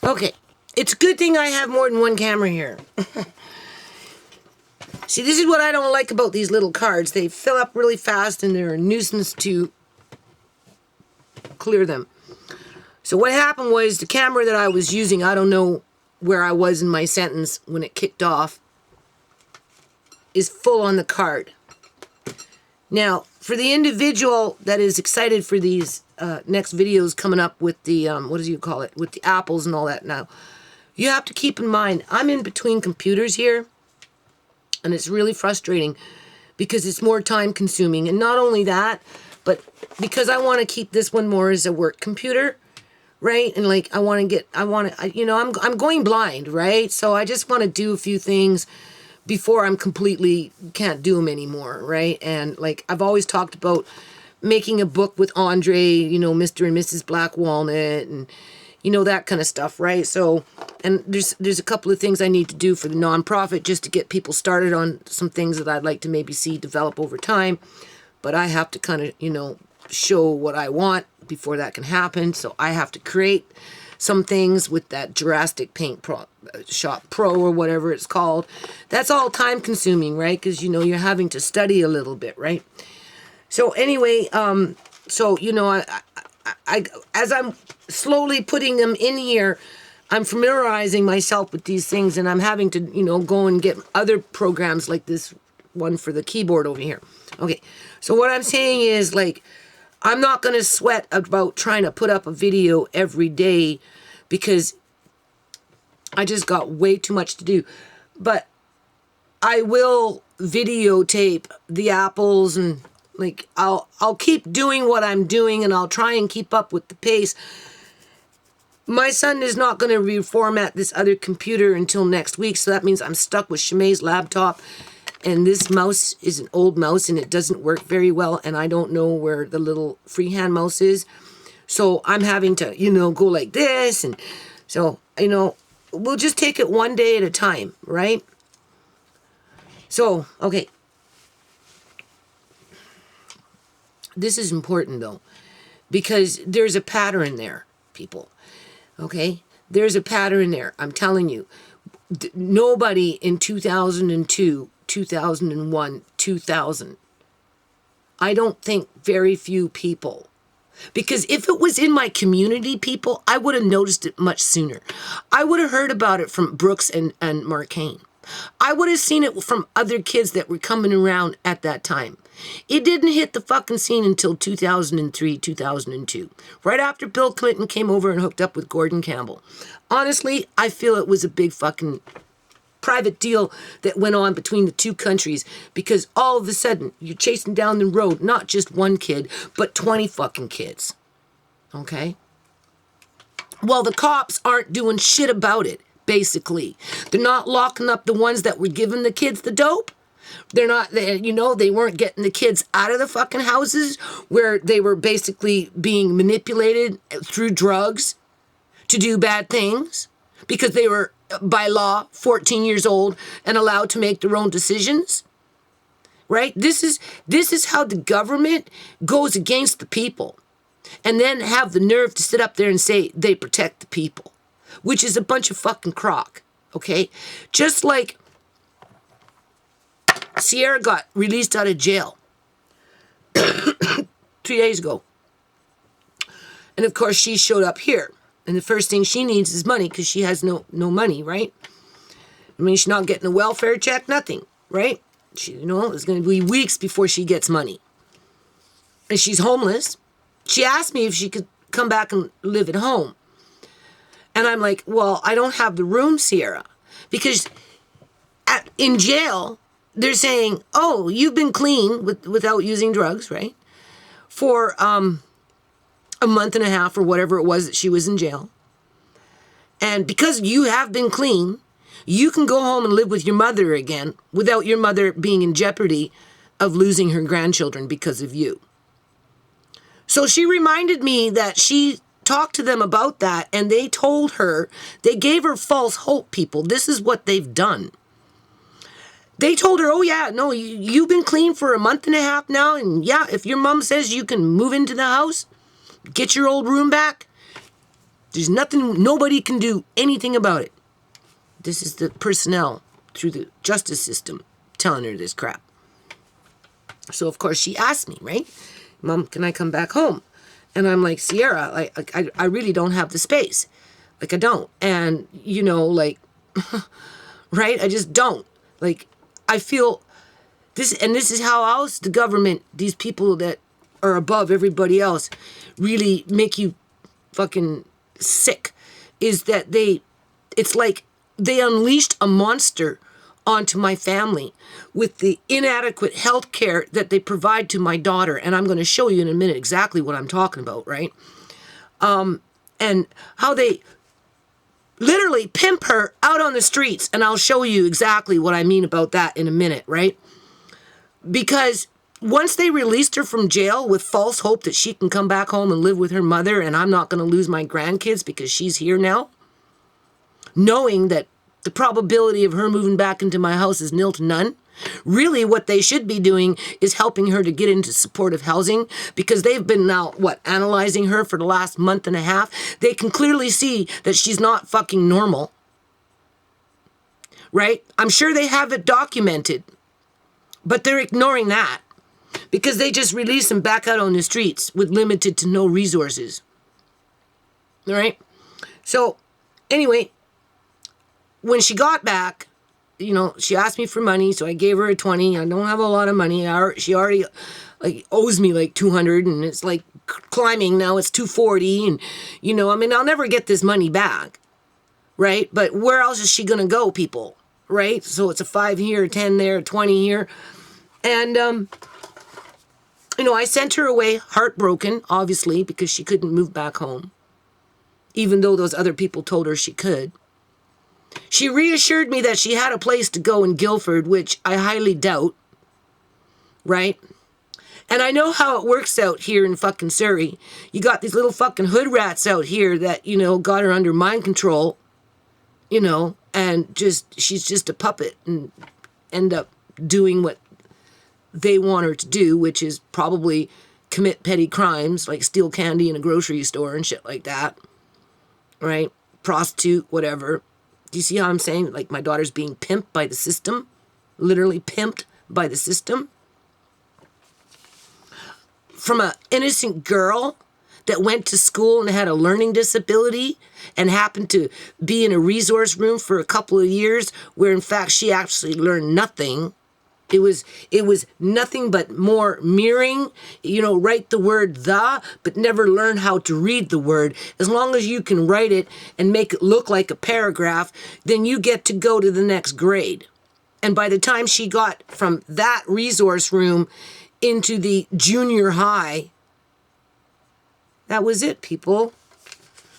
Okay, it's a good thing I have more than one camera here. See, this is what I don't like about these little cards. They fill up really fast and they're a nuisance to clear them. So what happened was the camera that I was using, I don't know where I was in my sentence when it kicked off, is full on the card. Now, for the individual that is excited for these next videos coming up with the, what do you call it, with the apples and all that now, you have to keep in mind, I'm in between computers here, and it's really frustrating because it's more time consuming. And not only that, but because I want to keep this one more as a work computer, right? And like, I'm going blind, right? So I just want to do a few things before I'm completely can't do them anymore, right? And like, I've always talked about making a book with Andre, Mr. and Mrs. Black Walnut, and that kind of stuff, right? So, and there's a couple of things I need to do for the nonprofit just to get people started on some things that I'd like to maybe see develop over time. But I have to kind of, show what I want before that can happen. So I have to create some things with that Jurassic Paint Shop Pro or whatever it's called. That's all time consuming, right? Because, you're having to study a little bit, right? So anyway, I as I'm slowly putting them in here, I'm familiarizing myself with these things, and I'm having to, go and get other programs like this one for the keyboard over here. Okay, so what I'm saying is, like, I'm not going to sweat about trying to put up a video every day because I just got way too much to do. But I will videotape the apples, and like I'll keep doing what I'm doing, and I'll try and keep up with the pace. My son is not going to reformat this other computer until next week, so that means I'm stuck with Shimei's laptop, and this mouse is an old mouse and it doesn't work very well, and I don't know where the little freehand mouse is. So I'm having to, go like this, and so, we'll just take it one day at a time, right? So, okay. This is important, though, because there's a pattern there, people. Okay? There's a pattern there. I'm telling you. Nobody in 2002, 2001, 2000, I don't think very few people. Because if it was in my community, people, I would have noticed it much sooner. I would have heard about it from Brooks and Marcane. I would have seen it from other kids that were coming around at that time. It didn't hit the fucking scene until 2003, 2002. Right after Bill Clinton came over and hooked up with Gordon Campbell. Honestly, I feel it was a big fucking private deal that went on between the two countries, because all of a sudden you're chasing down the road not just one kid, but 20 fucking kids. Okay? Well, the cops aren't doing shit about it, basically. They're not locking up the ones that were giving the kids the dope. They're not, they weren't getting the kids out of the fucking houses where they were basically being manipulated through drugs to do bad things because they were, by law, 14 years old and allowed to make their own decisions. Right? This is how the government goes against the people and then have the nerve to sit up there and say they protect the people, which is a bunch of fucking crock. Okay? Just like Sierra got released out of jail 3 days ago. And of course, she showed up here. And the first thing she needs is money because she has no money, right? I mean, she's not getting a welfare check, nothing, right? She, it's going to be weeks before she gets money. And she's homeless. She asked me if she could come back and live at home. And I'm like, well, I don't have the room, Sierra. Because in jail, they're saying, oh, you've been clean without using drugs, right? For a month and a half or whatever it was that she was in jail. And because you have been clean, you can go home and live with your mother again without your mother being in jeopardy of losing her grandchildren because of you. So she reminded me that she talked to them about that, and they told her, they gave her false hope, people. This is what they've done. They told her, oh yeah, no, you've been clean for a month and a half now, and yeah, if your mom says you can move into the house, get your old room back, There's nothing, nobody can do anything about it. This is the personnel through the justice system telling her this crap. So, of course, she asked me, right? Mom, can I come back home? And I'm like, Sierra, I really don't have the space. Like, I don't. And, you know, like, right? I just don't. Like, I feel this, and this is how else the government, these people that are above everybody else, really make you fucking sick, is that it's like they unleashed a monster onto my family with the inadequate health care that they provide to my daughter. And I'm going to show you in a minute exactly what I'm talking about, right? And how they literally pimp her out on the streets. And I'll show you exactly what I mean about that in a minute, right? Because once they released her from jail with false hope that she can come back home and live with her mother and I'm not going to lose my grandkids because she's here now, knowing that the probability of her moving back into my house is nil to none. Really, what they should be doing is helping her to get into supportive housing, because they've been now, analyzing her for the last month and a half. They can clearly see that she's not fucking normal. Right? I'm sure they have it documented, but they're ignoring that because they just release them back out on the streets with limited to no resources. All right? So, anyway, when she got back, you know, she asked me for money, so I gave her a 20. I don't have a lot of money. She already owes me like 200, and it's like climbing now. It's 240, and you know, I mean, I'll never get this money back, right? But where else is she gonna go, people? Right? So it's a 5 here, a 10 there, a 20 here, and you know, I sent her away heartbroken, obviously, because she couldn't move back home, even though those other people told her she could. She reassured me that she had a place to go in Guildford, which I highly doubt, right? And I know how it works out here in fucking Surrey. You got these little fucking hood rats out here that, you know, got her under mind control, you know, and she's just a puppet and end up doing what they want her to do, which is probably commit petty crimes like steal candy in a grocery store and shit like that, right? Prostitute, whatever. Do you see how I'm saying? Like, my daughter's being pimped by the system. Literally pimped by the system. From an innocent girl that went to school and had a learning disability and happened to be in a resource room for a couple of years where, in fact, she actually learned nothing. It was nothing but more mirroring, you know, write the word the, but never learn how to read the word. As long as you can write it and make it look like a paragraph, then you get to go to the next grade. And by the time she got from that resource room into the junior high, that was it, people.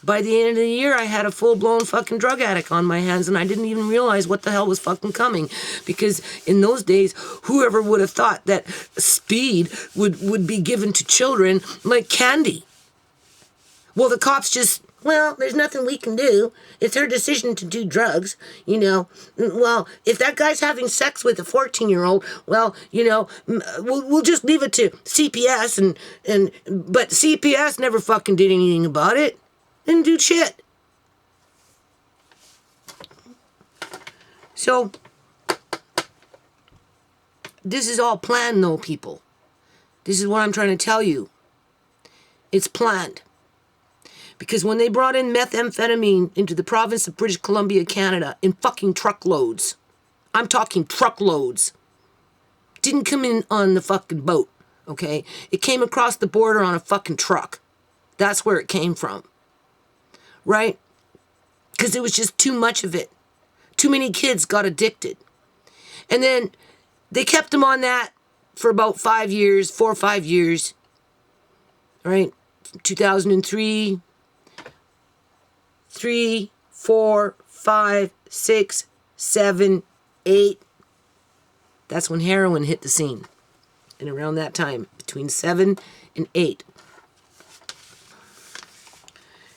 By the end of the year, I had a full-blown fucking drug addict on my hands, and I didn't even realize what the hell was fucking coming. Because in those days, whoever would have thought that speed would be given to children like candy? Well, the cops just, well, there's nothing we can do. It's her decision to do drugs, you know. Well, if that guy's having sex with a 14-year-old, well, you know, we'll just leave it to CPS, but CPS never fucking did anything about it. Didn't do shit. So, this is all planned though, people. This is what I'm trying to tell you. It's planned. Because when they brought in methamphetamine into the province of British Columbia, Canada, in fucking truckloads, I'm talking truckloads, didn't come in on the fucking boat, okay? It came across the border on a fucking truck. That's where it came from. Right? Because there was just too much of it. Too many kids got addicted. And then they kept them on that for about 4 or 5 years. All right? 2003, 3, 4, 5, 6, 7, 8. That's when heroin hit the scene. And around that time, between 7 and 8.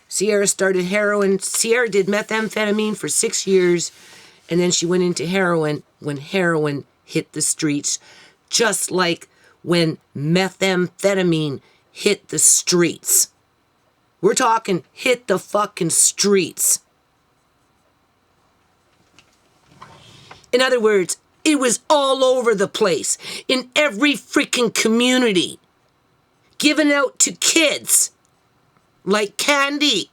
Sierra started heroin. Sierra did methamphetamine for 6 years, and then she went into heroin when heroin hit the streets, just like when methamphetamine hit the streets. We're talking hit the fucking streets. In other words, it was all over the place, in every freaking community, given out to kids like candy.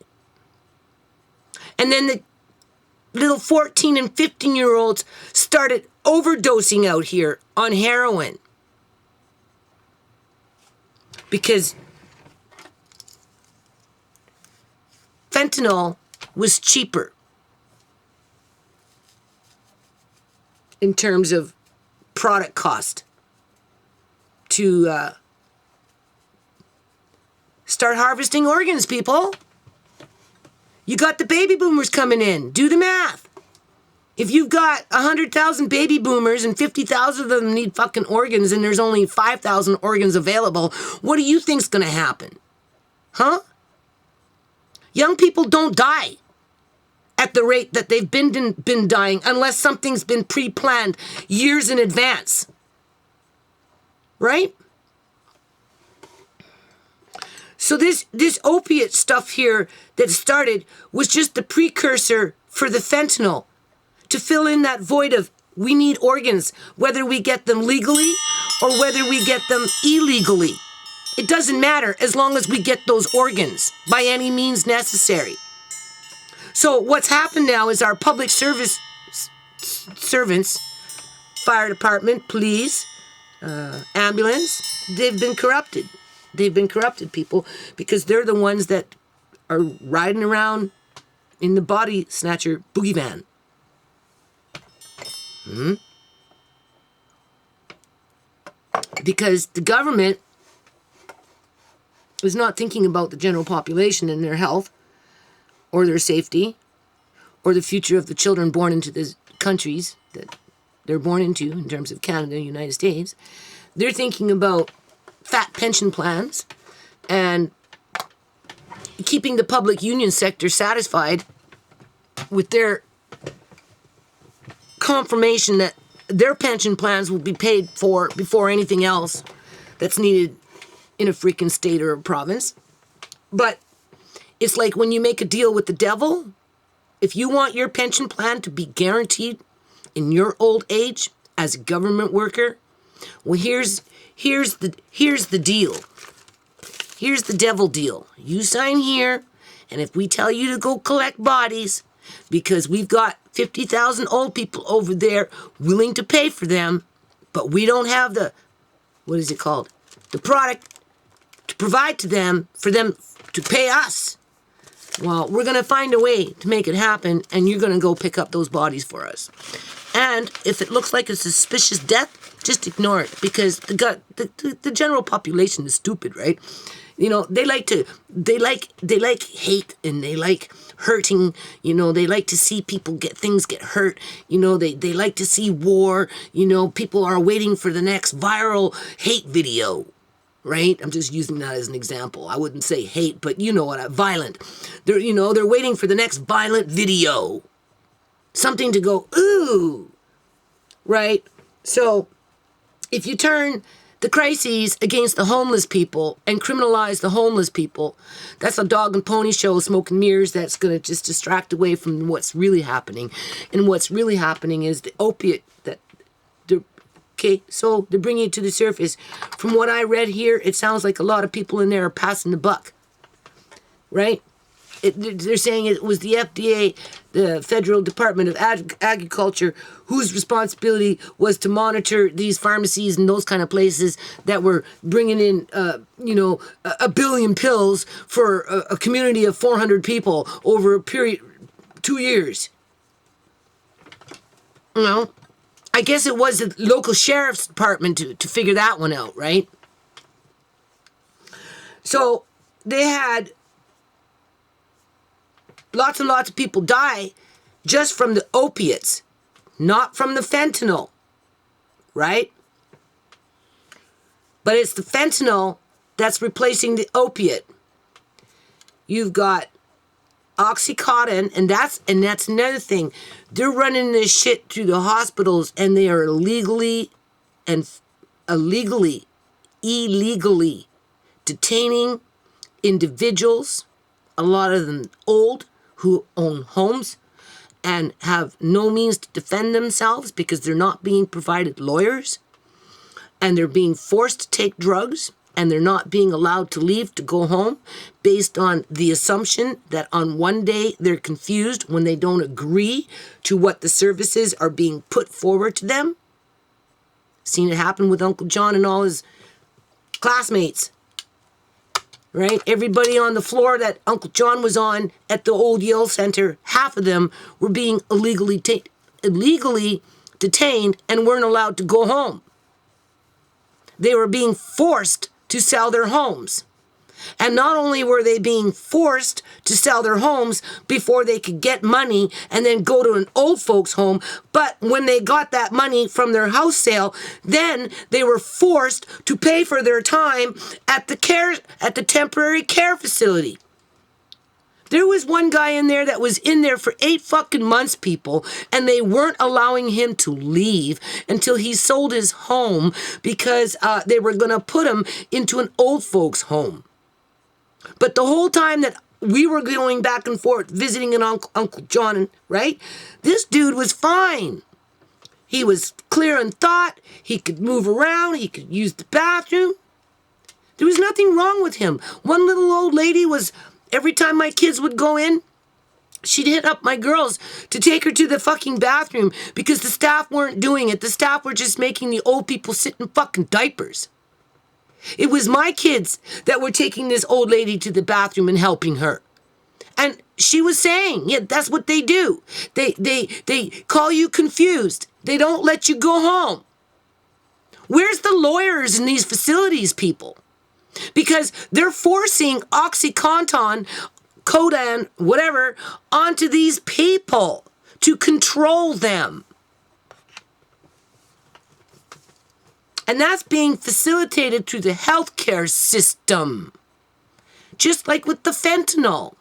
And then the little 14 and 15-year-olds started overdosing out here on heroin. Because fentanyl was cheaper in terms of product cost to start harvesting organs, people. You got the baby boomers coming in. Do the math. If you've got 100,000 baby boomers and 50,000 of them need fucking organs and there's only 5,000 organs available, what do you think's going to happen? Huh? Young people don't die at the rate that they've been dying unless something's been pre-planned years in advance. Right? So this opiate stuff here that started was just the precursor for the fentanyl to fill in that void of we need organs, whether we get them legally or whether we get them illegally. It doesn't matter as long as we get those organs by any means necessary. So what's happened now is our public service servants, fire department, police, ambulance, they've been corrupted. They've been corrupted, people, because they're the ones that are riding around in the body snatcher boogie van. Because the government is not thinking about the general population and their health or their safety or the future of the children born into the countries that they're born into in terms of Canada and United States. They're thinking about fat pension plans and keeping the public union sector satisfied with their confirmation that their pension plans will be paid for before anything else that's needed in a freaking state or a province. But it's like when you make a deal with the devil, if you want your pension plan to be guaranteed in your old age as a government worker, well, here's the deal. Here's the devil deal. You sign here, and if we tell you to go collect bodies, because we've got 50,000 old people over there willing to pay for them, but we don't have the, what is it called? The product to provide to them, for them to pay us. Well, we're going to find a way to make it happen, and you're going to go pick up those bodies for us. And if it looks like a suspicious death, just ignore it, because the general population is stupid, right? You know, they like hate, and they like hurting. You know, they like to see people get hurt. You know, they like to see war. You know, people are waiting for the next viral hate video, right? I'm just using that as an example. I wouldn't say hate, but you know what? Violent. They're waiting for the next violent video, something to go ooh, right? So if you turn the crises against the homeless people and criminalize the homeless people, that's a dog and pony show, smoke and mirrors, that's going to just distract away from what's really happening. And what's really happening is the opiate that so they're bringing it to the surface. From what I read here, it sounds like a lot of people in there are passing the buck, right? They're saying it was the FDA, the Federal Department of Agriculture, whose responsibility was to monitor these pharmacies and those kind of places that were bringing in, a billion pills for a community of 400 people over a period, 2 years. You know, I guess it was the local sheriff's department to figure that one out, right? So they had lots and lots of people die just from the opiates, not from the fentanyl, right? But it's the fentanyl that's replacing the opiate. You've got Oxycontin, and that's another thing. They're running this shit through the hospitals, and they are illegally detaining individuals a lot of them old, who own homes and have no means to defend themselves because they're not being provided lawyers, and they're being forced to take drugs, and they're not being allowed to leave to go home based on the assumption that on one day they're confused when they don't agree to what the services are being put forward to them. Seen it happen with Uncle John and all his classmates, right? Everybody on the floor that Uncle John was on at the old Yale Center, half of them were being illegally detained and weren't allowed to go home. They were being forced to sell their homes. And not only were they being forced to sell their homes before they could get money and then go to an old folks home, but when they got that money from their house sale, then they were forced to pay for their time at the temporary care facility. There was one guy in there that was in there for 8 fucking months, people, and they weren't allowing him to leave until he sold his home because they were going to put him into an old folks home. But the whole time that we were going back and forth visiting an Uncle John, right, this dude was fine. He was clear in thought. He could move around. He could use the bathroom. There was nothing wrong with him. One little old lady was... Every time my kids would go in, she'd hit up my girls to take her to the fucking bathroom because the staff weren't doing it. The staff were just making the old people sit in fucking diapers. It was my kids that were taking this old lady to the bathroom and helping her. And she was saying, yeah, that's what they do. They call you confused. They don't let you go home. Where's the lawyers in these facilities, people? Because they're forcing OxyContin, Codan, whatever, onto these people to control them. And that's being facilitated through the healthcare system. Just like with the fentanyl.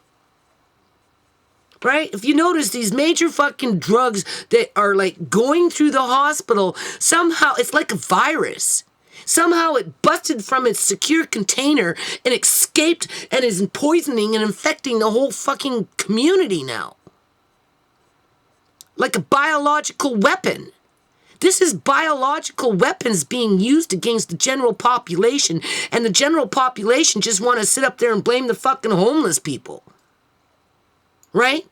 Right? If you notice, these major fucking drugs that are like going through the hospital, somehow it's like a virus. Somehow it busted from its secure container and escaped and is poisoning and infecting the whole fucking community now. Like a biological weapon. This is biological weapons being used against the general population, and the general population just want to sit up there and blame the fucking homeless people. Right?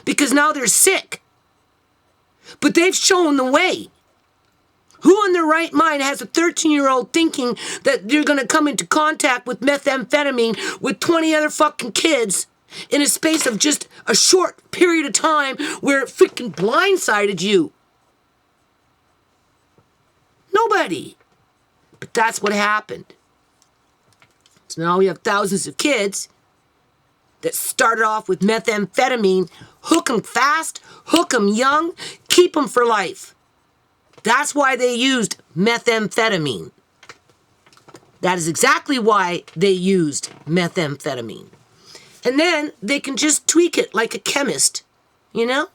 Because now they're sick. But they've shown the way. Who in their right mind has a 13-year-old thinking that they're going to come into contact with methamphetamine with 20 other fucking kids in a space of just a short period of time where it freaking blindsided you? Nobody. But that's what happened. So now we have thousands of kids that started off with methamphetamine. Hook them fast, hook them young, keep them for life. That's why they used methamphetamine. That is exactly why they used methamphetamine. And then they can just tweak it like a chemist, you know?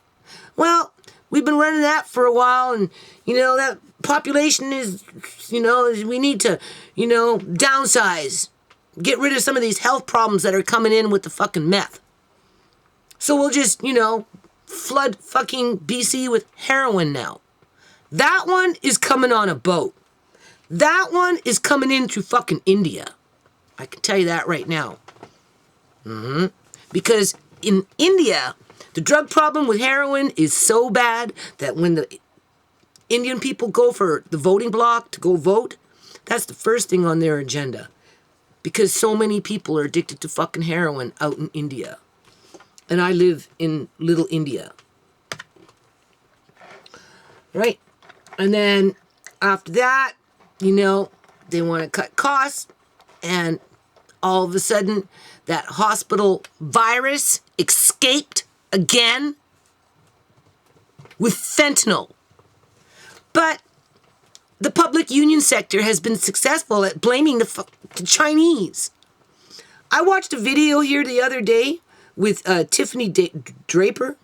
Well, we've been running that for a while, and, you know, that population is, you know, we need to, you know, downsize. Get rid of some of these health problems that are coming in with the fucking meth. So we'll just, you know, flood fucking BC with heroin now. That one is coming on a boat. That one is coming in through fucking India. I can tell you that right now. Because in India, the drug problem with heroin is so bad that when the Indian people go for the voting bloc to go vote, that's the first thing on their agenda. Because so many people are addicted to fucking heroin out in India. And I live in Little India. Right? And then after that, you know, they want to cut costs. And all of a sudden, that hospital virus escaped again with fentanyl. But the public union sector has been successful at blaming the Chinese. I watched a video here the other day with Tiffany Draper.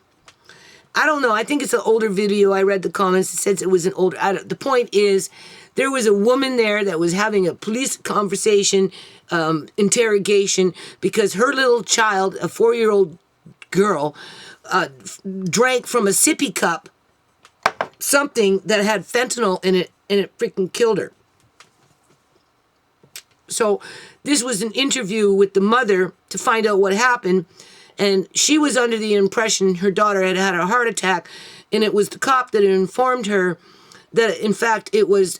I don't know. I think it's an older video. I read the comments. It says it was an older... the point is, there was a woman there that was having a police conversation, interrogation, because her little child, a 4-year-old girl, drank from a sippy cup something that had fentanyl in it, and it freaking killed her. So this was an interview with the mother to find out what happened, and she was under the impression her daughter had had a heart attack, and it was the cop that informed her that, in fact, it was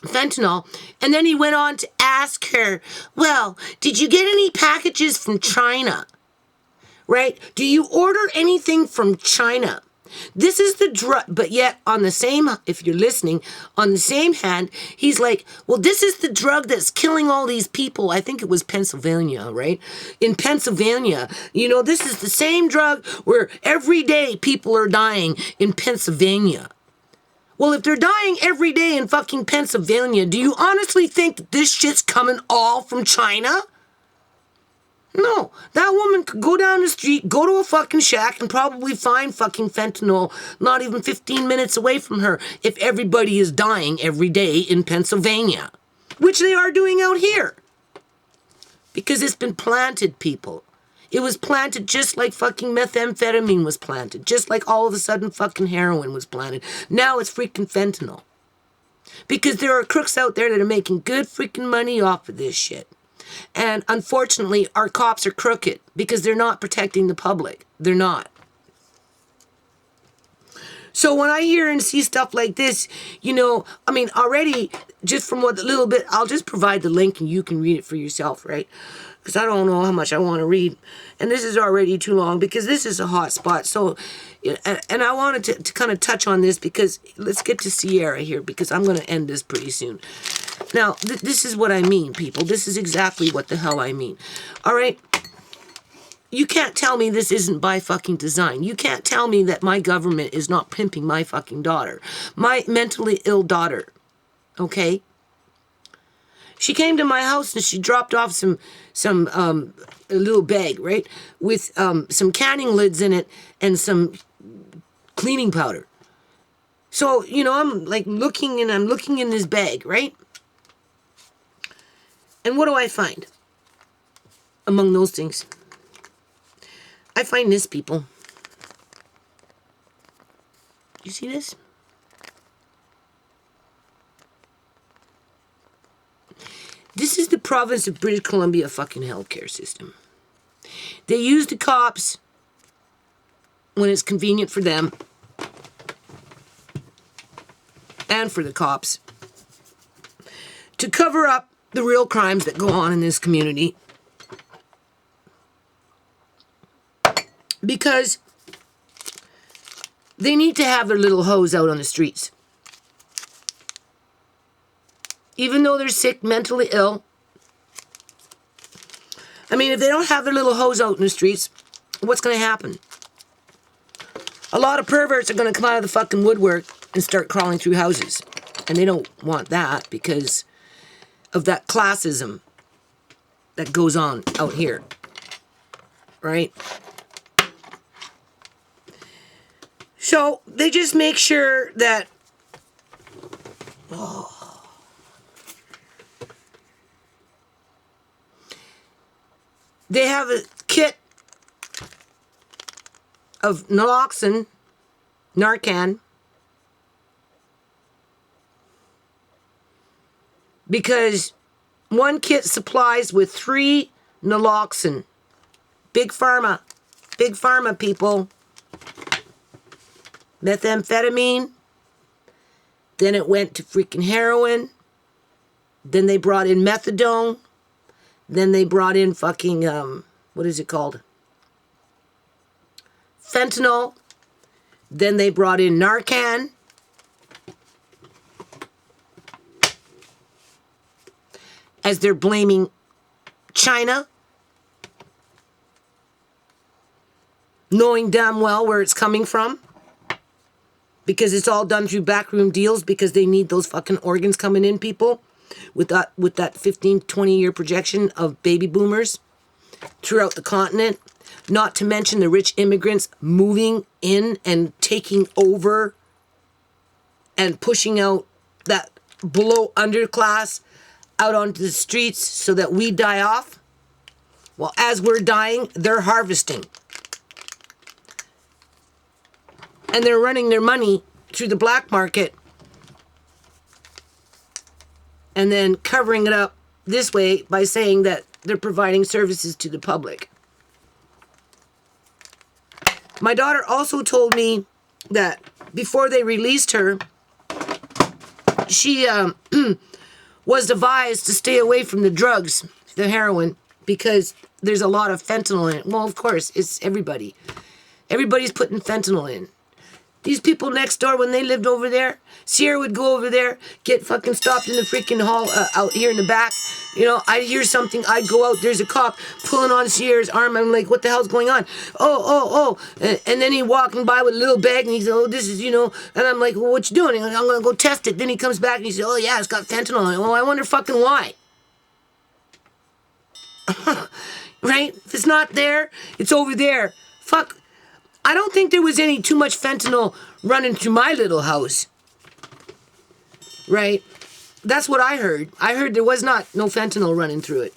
fentanyl. And then he went on to ask her, well, did you get any packages from China? Right? Do you order anything from China? This is the drug, but yet on the same, if you're listening, on the same hand, he's like, well, this is the drug that's killing all these people. I think it was Pennsylvania, right? In Pennsylvania, you know, this is the same drug where every day people are dying in Pennsylvania. Well, if they're dying every day in fucking Pennsylvania, do you honestly think that this shit's coming all from China? No, that woman could go down the street, go to a fucking shack, and probably find fucking fentanyl not even 15 minutes away from her if everybody is dying every day in Pennsylvania. Which they are doing out here. Because it's been planted, people. It was planted just like fucking methamphetamine was planted. Just like all of a sudden fucking heroin was planted. Now it's freaking fentanyl. Because there are crooks out there that are making good freaking money off of this shit. And unfortunately, our cops are crooked because they're not protecting the public. They're not. So when I hear and see stuff like this, you know, I mean, already, just from what a little bit, I'll just provide the link and you can read it for yourself, right? Because I don't know how much I want to read. And this is already too long because this is a hot spot. So, and I wanted to kind of touch on this because let's get to Sierra here because I'm going to end this pretty soon. Now, this is what I mean, people. This is exactly what the hell I mean. All right? You can't tell me this isn't by fucking design. You can't tell me that my government is not pimping my fucking daughter. My mentally ill daughter. Okay? She came to my house and she dropped off some a little bag, right? With some canning lids in it and some cleaning powder. So, you know, I'm like looking and I'm looking in this bag, right? And what do I find? Among those things. I find this, people. You see this? This is the province of British Columbia fucking healthcare system. They use the cops when it's convenient for them and for the cops to cover up the real crimes that go on in this community. Because they need to have their little hoes out on the streets. Even though they're sick, mentally ill. I mean, if they don't have their little hoes out in the streets, what's going to happen? A lot of perverts are going to come out of the fucking woodwork and start crawling through houses. And they don't want that because of that classism that goes on out here. Right? So, they just make sure that... They have a kit of naloxone, Narcan, because one kit supplies with 3 naloxone. Big pharma, people. Methamphetamine. Then it went to freaking heroin. Then they brought in methadone. Then they brought in fucking, what is it called? Fentanyl. Then they brought in Narcan. As they're blaming China. Knowing damn well where it's coming from. Because it's all done through backroom deals because they need those fucking organs coming in, people. With that 15, 20-year projection of baby boomers throughout the continent. not to mention the rich immigrants moving in and taking over and pushing out that below underclass out onto the streets so that we die off. Well, as we're dying, they're harvesting. And they're running their money through the black market and then covering it up this way by saying that they're providing services to the public. My daughter also told me that before they released her, she was advised to stay away from the drugs, the heroin, because there's a lot of fentanyl in it. Well, of course, it's everybody. Everybody's putting fentanyl in. These people next door, when they lived over there, Sierra would go over there, get fucking stopped in the freaking hall out here in the back. You know, I'd hear something, I'd go out, there's a cop pulling on Sierra's arm. I'm like, what the hell's going on? Oh. And then he walking by with a little bag, and he said, oh, this is, you know, and I'm like, well, what you doing? I'm going to go test it. Then he comes back and he said, oh, yeah, it's got fentanyl in it. Well, I wonder fucking why. Right? If it's not there, it's over there. Fuck. I don't think there was any too much fentanyl running through my little house. Right? That's what I heard. I heard there was no fentanyl running through it.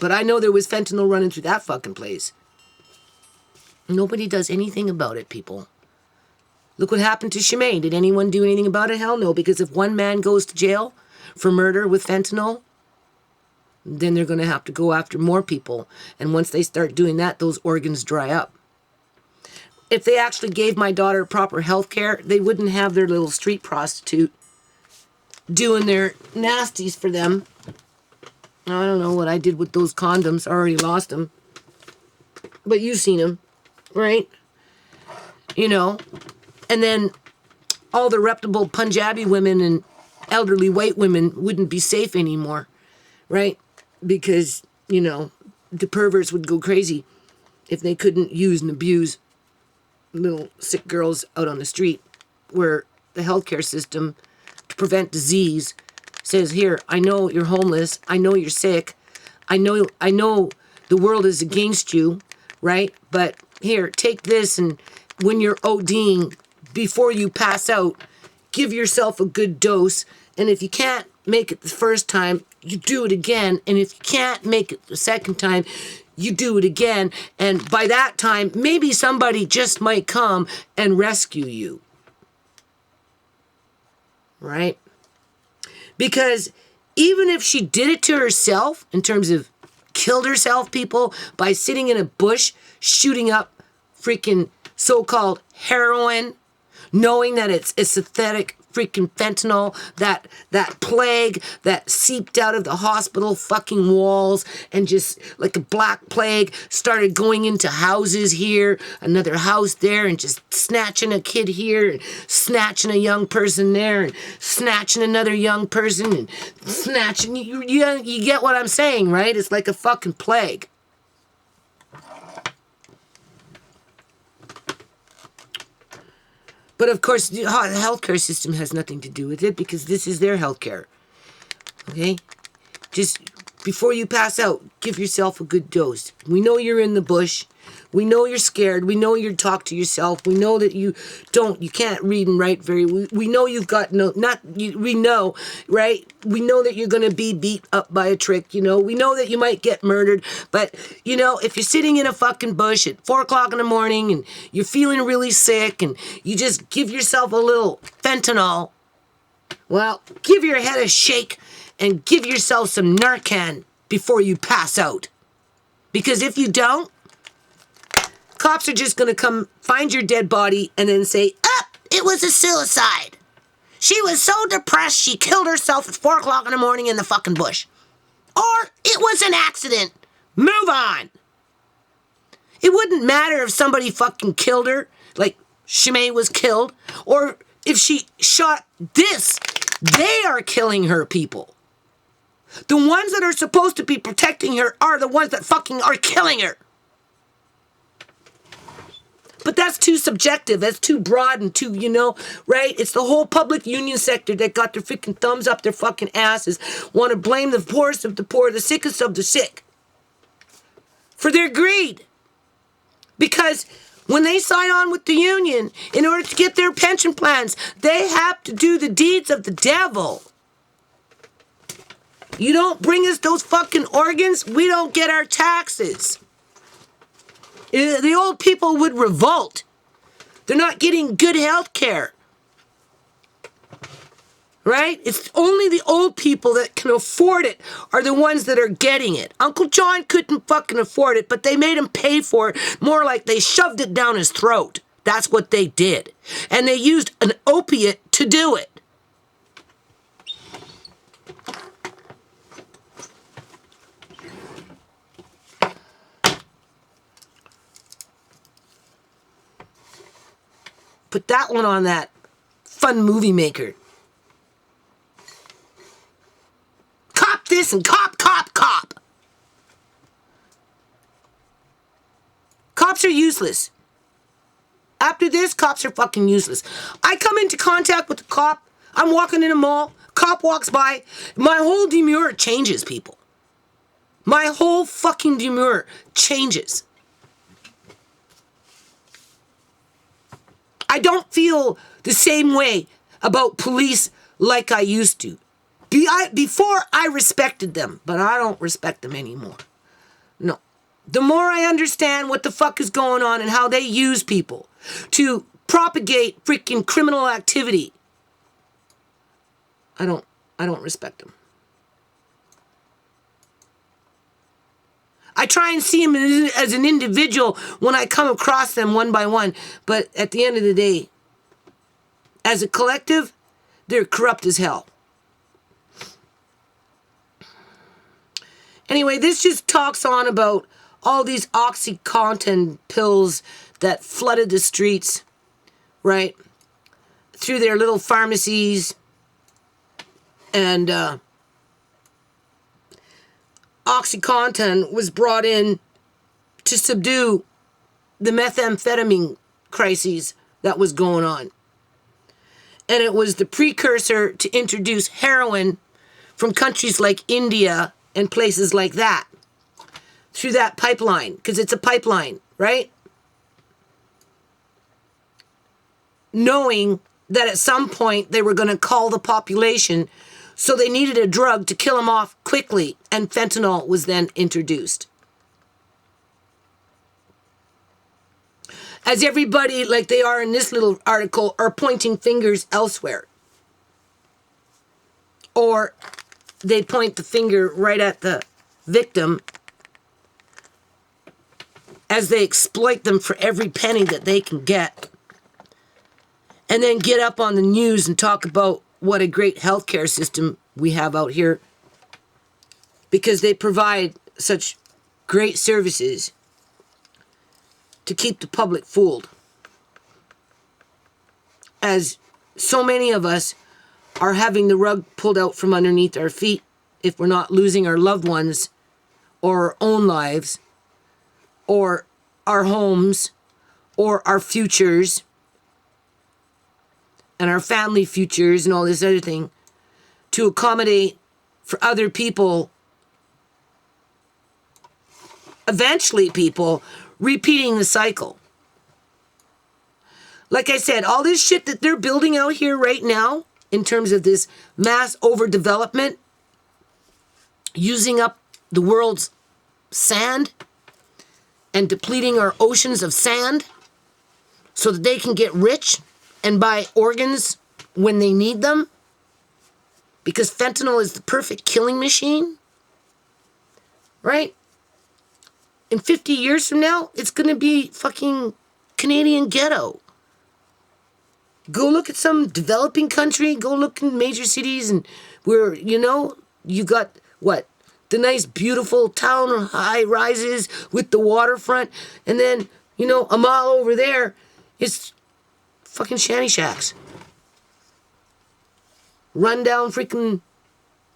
But I know there was fentanyl running through that fucking place. Nobody does anything about it, people. Look what happened to Shemaine. Did anyone do anything about it? Hell no. Because if one man goes to jail for murder with fentanyl, then they're going to have to go after more people. And once they start doing that, those organs dry up. If they actually gave my daughter proper health care, they wouldn't have their little street prostitute doing their nasties for them. I don't know what I did with those condoms. I already lost them. But you've seen them, right? You know, and then all the reputable Punjabi women and elderly white women wouldn't be safe anymore, right? Because, you know, the perverts would go crazy if they couldn't use and abuse little sick girls out on the street, where the healthcare system, to prevent disease, says, here, I know you're homeless, I know you're sick, I know the world is against you, right? But here, take this, and when you're ODing, before you pass out, give yourself a good dose, and if you can't make it the first time, you do it again, and if you can't make it the second time, you do it again, and by that time, maybe somebody just might come and rescue you. Right? Because even if she did it to herself, in terms of killed herself, people, by sitting in a bush, shooting up freaking so-called heroin, knowing that it's a synthetic freaking fentanyl, that plague that seeped out of the hospital fucking walls and just like a black plague started going into houses here, another house there, and just snatching a kid here and snatching a young person there and snatching another young person and snatching, you get what I'm saying, right? It's like a fucking plague. But of course, the healthcare system has nothing to do with it because this is their healthcare. Okay? Just before you pass out, give yourself a good dose. We know you're in the bush. We know you're scared. We know you talk to yourself. We know that you can't read and write we know you've got we know, right? We know that you're going to be beat up by a trick, you know? We know that you might get murdered, but, you know, if you're sitting in a fucking bush at 4 o'clock in the morning and you're feeling really sick and you just give yourself a little fentanyl, well, give your head a shake and give yourself some Narcan before you pass out. Because if you don't, cops are just going to come find your dead body and then say, it was a suicide. She was so depressed she killed herself at 4 o'clock in the morning in the fucking bush. Or it was an accident. Move on. It wouldn't matter if somebody fucking killed her, like Shemaine was killed, or if she shot this. They are killing her, people. The ones that are supposed to be protecting her are the ones that fucking are killing her. But that's too subjective. That's too broad and too, you know, right? It's the whole public union sector that got their freaking thumbs up their fucking asses, want to blame the poorest of the poor, the sickest of the sick, for their greed. Because when they sign on with the union, in order to get their pension plans, they have to do the deeds of the devil. You don't bring us those fucking organs, we don't get our taxes. The old people would revolt. They're not getting good health care. Right? It's only the old people that can afford it are the ones that are getting it. Uncle John couldn't fucking afford it, but they made him pay for it, more like they shoved it down his throat. That's what they did. And they used an opiate to do it. Put that one on that fun movie maker. Cop this and cop, cop, cop. Cops are useless. After this, cops are fucking useless. I come into contact with a cop. I'm walking in a mall. Cop walks by. My whole demeanor changes, people. My whole fucking demeanor changes. I don't feel the same way about police like I used to. Before I respected them, but I don't respect them anymore. No. The more I understand what the fuck is going on and how they use people to propagate freaking criminal activity, I don't respect them. I try and see them as an individual when I come across them one by one. But at the end of the day, as a collective, they're corrupt as hell. Anyway, this just talks on about all these OxyContin pills that flooded the streets, right? Through their little pharmacies. And OxyContin was brought in to subdue the methamphetamine crises that was going on. And it was the precursor to introduce heroin from countries like India and places like that through that pipeline, because it's a pipeline, right? Knowing that at some point they were going to call the population, so they needed a drug to kill them off quickly, and fentanyl was then introduced. As everybody, like they are in this little article, are pointing fingers elsewhere. Or they point the finger right at the victim as they exploit them for every penny that they can get. And then get up on the news and talk about what a great healthcare system we have out here, because they provide such great services to keep the public fooled. As so many of us are having the rug pulled out from underneath our feet if we're not losing our loved ones or our own lives or our homes or our futures and our family futures and all this other thing to accommodate for other people, eventually people repeating the cycle. Like I said, all this shit that they're building out here right now in terms of this mass overdevelopment, using up the world's sand and depleting our oceans of sand so that they can get rich and buy organs when they need them, because fentanyl is the perfect killing machine, right? In 50 years from now, it's going to be fucking Canadian ghetto. Go look at some developing country, go look in major cities, and where, you know, you got, what, the nice, beautiful town high rises with the waterfront, and then, you know, a mile over there, it's fucking shanty shacks. Rundown freaking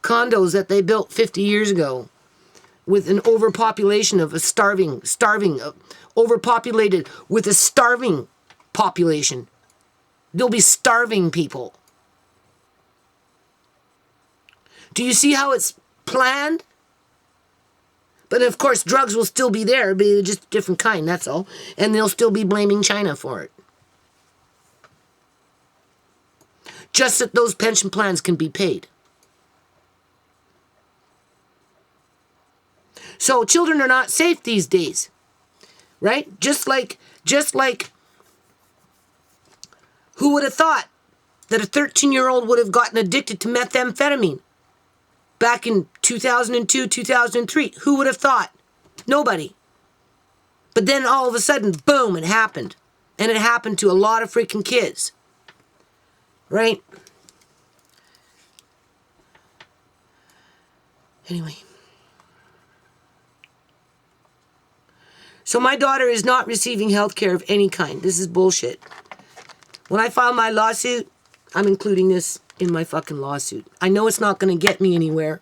condos that they built 50 years ago with an overpopulation of a overpopulated with a starving population. There'll be starving people. Do you see how it's planned? But of course, drugs will still be there, but just a different kind, that's all. And they'll still be blaming China for it. Just that those pension plans can be paid. So children are not safe these days, right? Just like, who would have thought that a 13-year-old would have gotten addicted to methamphetamine back in 2002, 2003? Who would have thought? Nobody. But then all of a sudden, boom, it happened. And it happened to a lot of freaking kids. Right? Anyway. So my daughter is not receiving health care of any kind. This is bullshit. When I file my lawsuit, I'm including this in my fucking lawsuit. I know it's not going to get me anywhere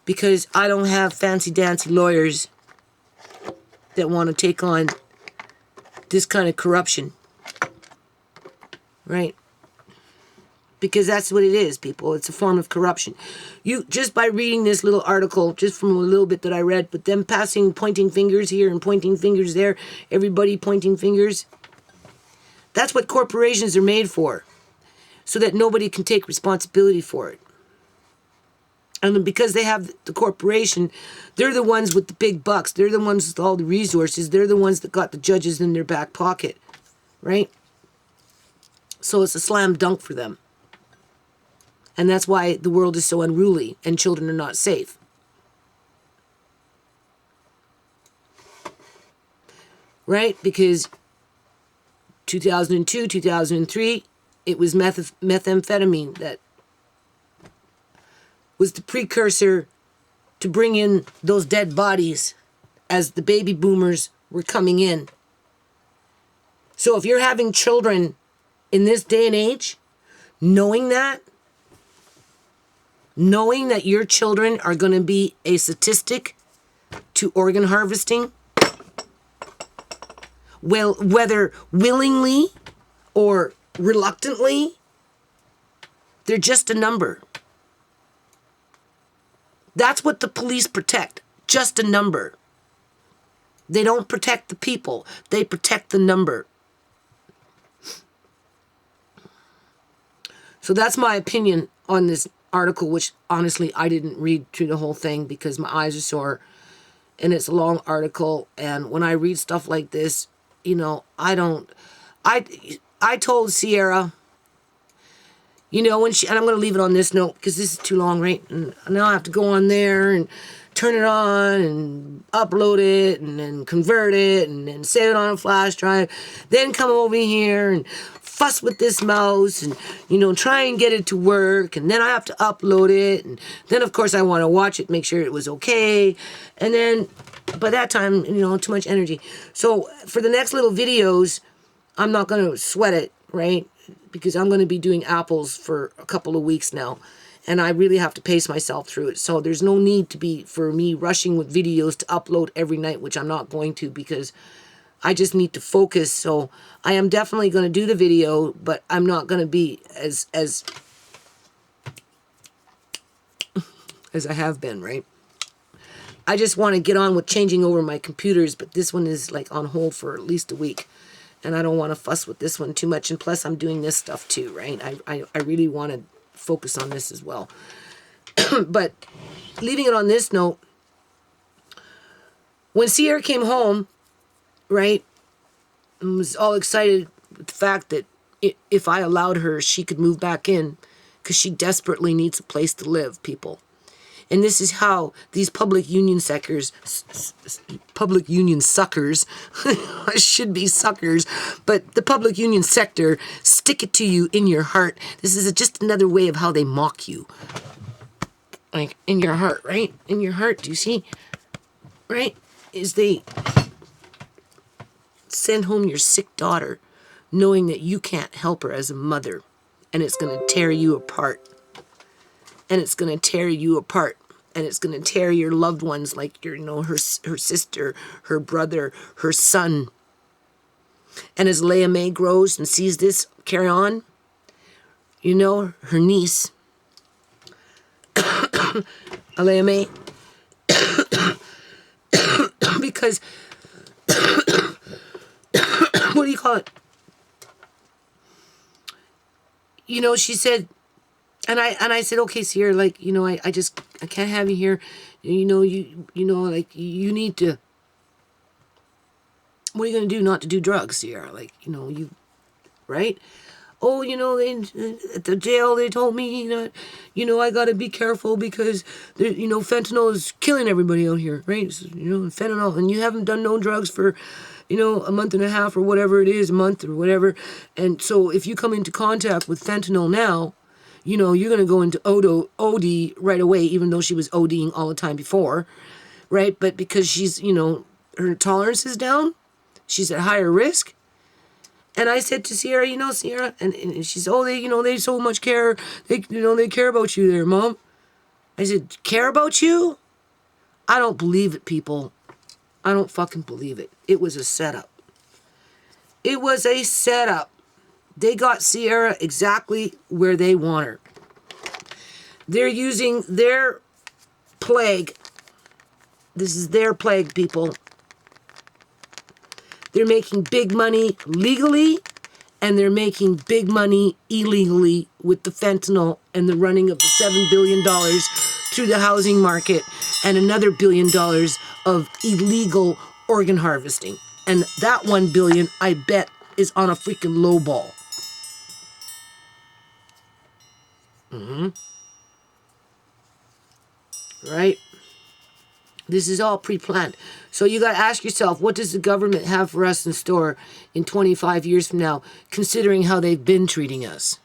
because I don't have fancy-dancy lawyers that want to take on this kind of corruption. Right? Because that's what it is, people. It's a form of corruption. You, just by reading this little article, just from a little bit that I read, but them pointing fingers here and pointing fingers there, everybody pointing fingers, that's what corporations are made for, so that nobody can take responsibility for it. And because they have the corporation, they're the ones with the big bucks. They're the ones with all the resources. They're the ones that got the judges in their back pocket, right? So it's a slam dunk for them. And that's why the world is so unruly and children are not safe. Right? Because 2002, 2003, it was methamphetamine that was the precursor to bring in those dead bodies as the baby boomers were coming in. So if you're having children in this day and age, knowing that your children are going to be a statistic to organ harvesting, well, whether willingly or reluctantly, they're just a number. That's what the police protect, just a number. They don't protect the people, they protect the number. So that's my opinion on this article, which honestly I didn't read through the whole thing because my eyes are sore and it's a long article. And when I read stuff like this, you know, I told Sierra, you know, when and I'm going to leave it on this note because this is too long, right? And now I have to go on there and turn it on and upload it and then convert it and then save it on a flash drive, then come over here and fuss with this mouse and, you know, try and get it to work, and then I have to upload it, and then of course I want to watch it, make sure it was okay, and then by that time, you know, too much energy. So for the next little videos, I'm not going to sweat it, right? Because I'm going to be doing apples for a couple of weeks now, and I really have to pace myself through it. So there's no need for me rushing with videos to upload every night, which I'm not going to, because I just need to focus. So I am definitely going to do the video, but I'm not going to be as I have been, right? I just want to get on with changing over my computers, but this one is like on hold for at least a week. And I don't want to fuss with this one too much. And plus I'm doing this stuff too, right? I really want to focus on this as well. But leaving it on this note, when Sierra came home, right, and was all excited with the fact that if I allowed her, she could move back in because she desperately needs a place to live, people. And this is how these public union suckers, should be suckers, but the public union sector stick it to you in your heart. This is just another way of how they mock you. Like, in your heart, right? In your heart, do you see? Right? Is they send home your sick daughter knowing that you can't help her as a mother, and it's going to tear you apart. And it's going to tear you apart. And it's going to tear your loved ones, like your, you know, her sister, her brother, her son. And as Leah May grows and sees this carry on, you know, her niece, Leah May, because, what do you call it? You know, she said, and I said, okay, Sierra, like, you know, I can't have you here. You know, like, you need to, what are you going to do not to do drugs, Sierra? Like, you know, right? Oh, you know, at the jail, they told me that, you know, I got to be careful because, you know, fentanyl is killing everybody out here, right? So, you know, fentanyl, and you haven't done no drugs for, you know, a month and a half or whatever it is, a month or whatever. And so if you come into contact with fentanyl now, you know, you're going to go into OD right away, even though she was ODing all the time before, right? But because she's, you know, her tolerance is down, she's at higher risk. And I said to Sierra, you know, Sierra, and she said, oh, they, you know, they so much care. They, you know, they care about you there, Mom. I said, care about you? I don't believe it, people. I don't fucking believe it. It was a setup. It was a setup. They got Sierra exactly where they want her. They're using their plague. This is their plague, people. They're making big money legally, and they're making big money illegally with the fentanyl and the running of the $7 billion through the housing market and another $1 billion of illegal organ harvesting. And that $1 billion, I bet, is on a freaking low ball. Right? This is all pre-planned. So you got to ask yourself, what does the government have for us in store in 25 years from now, considering how they've been treating us?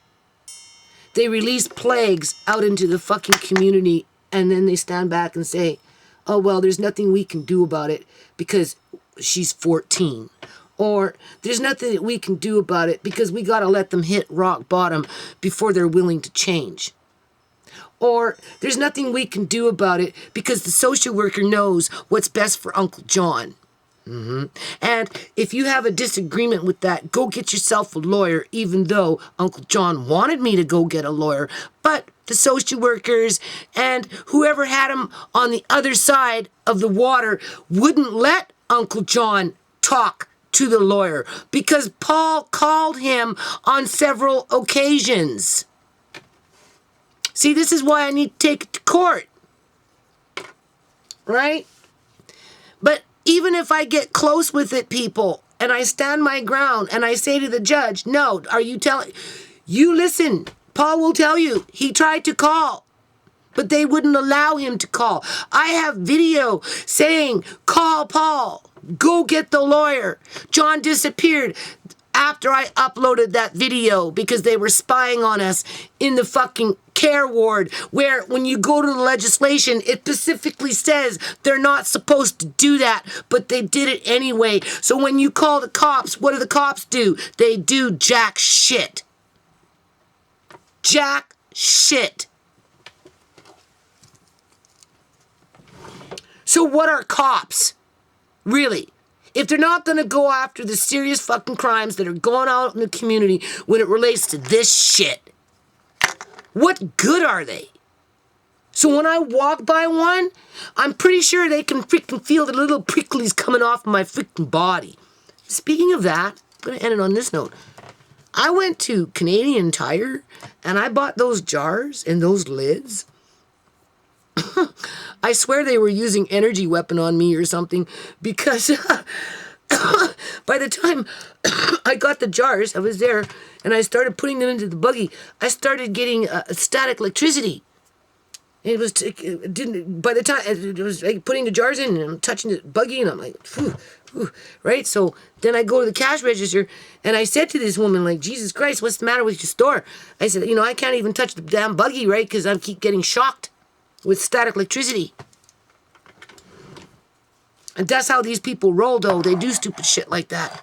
They release plagues out into the fucking community, and then they stand back and say, oh, well, there's nothing we can do about it because she's 14. Or there's nothing that we can do about it because we got to let them hit rock bottom before they're willing to change. Or there's nothing we can do about it because the social worker knows what's best for Uncle John. And if you have a disagreement with that, go get yourself a lawyer, even though Uncle John wanted me to go get a lawyer. But the social workers and whoever had him on the other side of the water wouldn't let Uncle John talk to the lawyer because Paul called him on several occasions. See, this is why I need to take it to court. Right? But even if I get close with it, people, and I stand my ground and I say to the judge, no, are you telling... You listen, Paul will tell you, he tried to call, but they wouldn't allow him to call. I have video saying, call Paul, go get the lawyer. John disappeared after I uploaded that video because they were spying on us in the fucking care ward, where when you go to the legislation, it specifically says they're not supposed to do that, but they did it anyway. So when you call the cops, what do the cops do? They do jack shit. Jack shit. So what are cops? Really? If they're not going to go after the serious fucking crimes that are going on in the community when it relates to this shit, what good are they? So when I walk by one, I'm pretty sure they can freaking feel the little pricklies coming off my freaking body. Speaking of that, I'm going to end it on this note. I went to Canadian Tire and I bought those jars and those lids. I swear they were using energy weapon on me or something because by the time I got the jars, I was there and I started putting them into the buggy, I started getting static electricity. It was, it didn't, by the time it was like putting the jars in and I'm touching the buggy and I'm like, phew, phew, right? So then I go to the cash register and I said to this woman, like, Jesus Christ, what's the matter with your store? I said, I can't even touch the damn buggy, right? Because I keep getting shocked with static electricity. And that's how these people roll, though. They do stupid shit like that,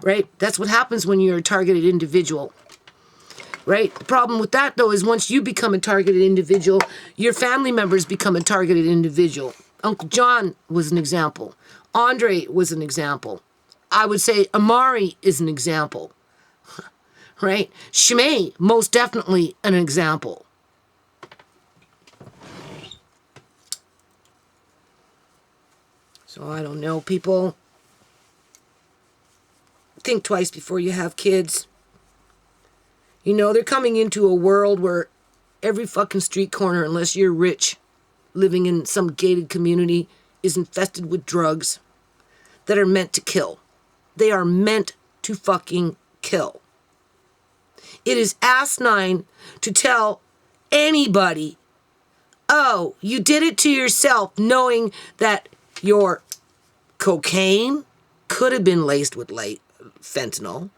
right? That's what happens when you're a targeted individual, right? The problem with that, though, is once you become a targeted individual, your family members become a targeted individual. Uncle John was an example. Andre was an example. I would say Amari is an example, right? Shimei, most definitely an example. So I don't know, people. Think twice before you have kids. You know, they're coming into a world where every fucking street corner, unless you're rich, living in some gated community, is infested with drugs that are meant to kill. They are meant to fucking kill. It is asinine to tell anybody, oh, you did it to yourself, knowing that your cocaine could have been laced with fentanyl,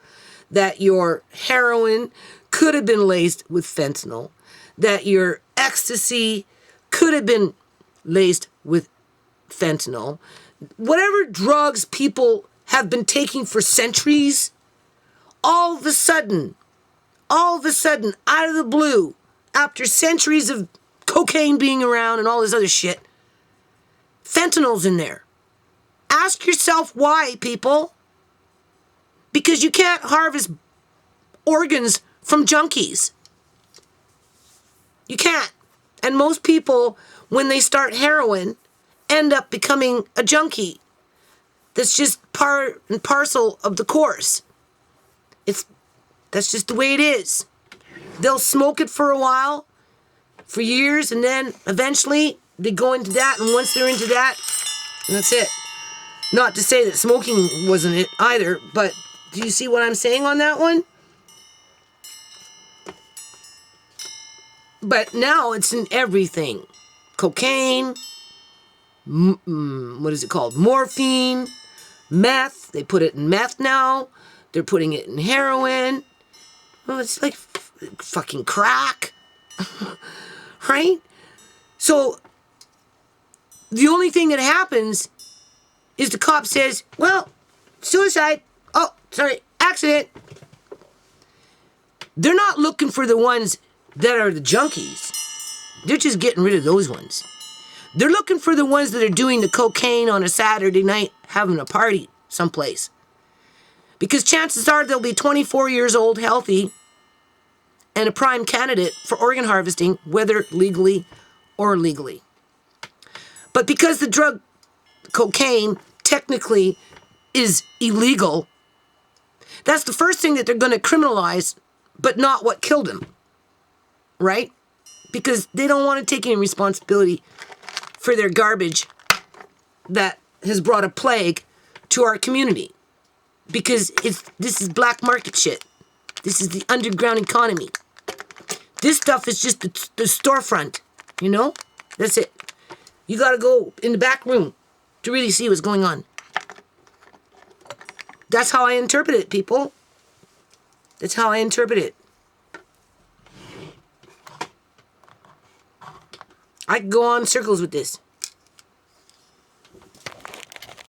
that your heroin could have been laced with fentanyl, that your ecstasy could have been laced with fentanyl. Whatever drugs people have been taking for centuries, all of a sudden, out of the blue, after centuries of cocaine being around and all this other shit, fentanyl's in there. Ask yourself why, people. Because you can't harvest organs from junkies. You can't. And most people, when they start heroin, end up becoming a junkie. That's just part and parcel of the course. That's just the way it is. They'll smoke it for a while, for years, and then eventually they go into that, and once they're into that, that's it. Not to say that smoking wasn't it either, but do you see what I'm saying on that one? But now it's in everything. Cocaine, what is it called? Morphine, meth. They put it in meth now. They're putting it in heroin. Well, it's like fucking crack. Right? So the only thing that happens is the cop says, well, suicide. Oh, sorry, accident. They're not looking for the ones that are the junkies. They're just getting rid of those ones. They're looking for the ones that are doing the cocaine on a Saturday night, having a party someplace. Because chances are they'll be 24 years old, healthy, and a prime candidate for organ harvesting, whether legally or illegally. But because the drug cocaine technically is illegal, that's the first thing that they're going to criminalize, but not what killed him. Right? Because they don't want to take any responsibility for their garbage that has brought a plague to our community. Because this is black market shit. This is the underground economy. This stuff is just the storefront, you know? That's it. You gotta go in the back room to really see what's going on. That's how I interpret it, people. That's how I interpret it. I could go on in circles with this.